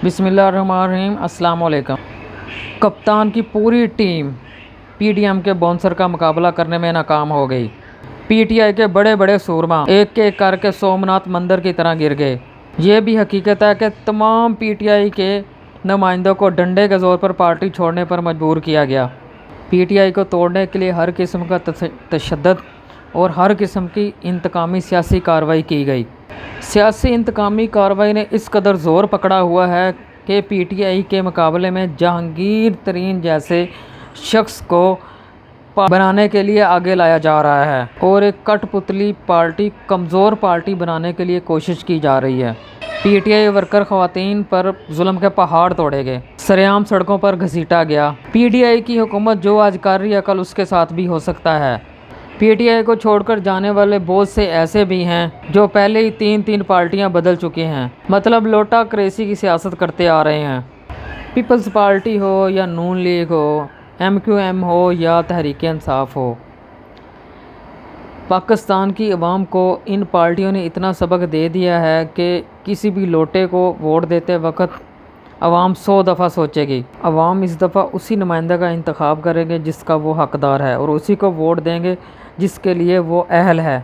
بسم اللہ الرحمن الرحیم۔ السلام علیکم۔ کپتان کی پوری ٹیم پی ٹی ایم کے باؤنسر کا مقابلہ کرنے میں ناکام ہو گئی۔ پی ٹی آئی کے بڑے بڑے سورما ایک ایک کر کے سومناتھ مندر کی طرح گر گئے۔ یہ بھی حقیقت ہے کہ تمام پی ٹی آئی کے نمائندوں کو ڈنڈے کے زور پر پارٹی چھوڑنے پر مجبور کیا گیا۔ پی ٹی آئی کو توڑنے کے لیے ہر قسم کا تشدد اور ہر قسم کی انتقامی سیاسی کارروائی کی گئی۔ سیاسی انتقامی کارروائی نے اس قدر زور پکڑا ہوا ہے کہ پی ٹی آئی کے مقابلے میں جہانگیر ترین جیسے شخص کو بنانے کے لیے آگے لایا جا رہا ہے اور ایک کٹ پتلی پارٹی، کمزور پارٹی بنانے کے لیے کوشش کی جا رہی ہے۔ پی ٹی آئی ورکر خواتین پر ظلم کے پہاڑ توڑے گئے، سرعام سڑکوں پر گھسیٹا گیا۔ پی ٹی آئی کی حکومت جو آج کر رہی ہے کل اس کے ساتھ بھی ہو سکتا ہے۔ پی ٹی آئی کو چھوڑ کر جانے والے بہت سے ایسے بھی ہیں جو پہلے ہی تین پارٹیاں بدل چکے ہیں، مطلب لوٹا کریسی کی سیاست کرتے آ رہے ہیں۔ پیپلز پارٹی ہو یا نون لیگ ہو، ایم کیو ایم ہو یا تحریک انصاف ہو، پاکستان کی عوام کو ان پارٹیوں نے اتنا سبق دے دیا ہے کہ کسی بھی لوٹے کو ووٹ دیتے وقت عوام 100 دفعہ سوچے گی۔ عوام اس دفعہ اسی نمائندہ کا انتخاب کریں گے جس کا وہ حقدار ہے اور اسی کو ووٹ دیں گے جس کے لیے وہ اہل ہے۔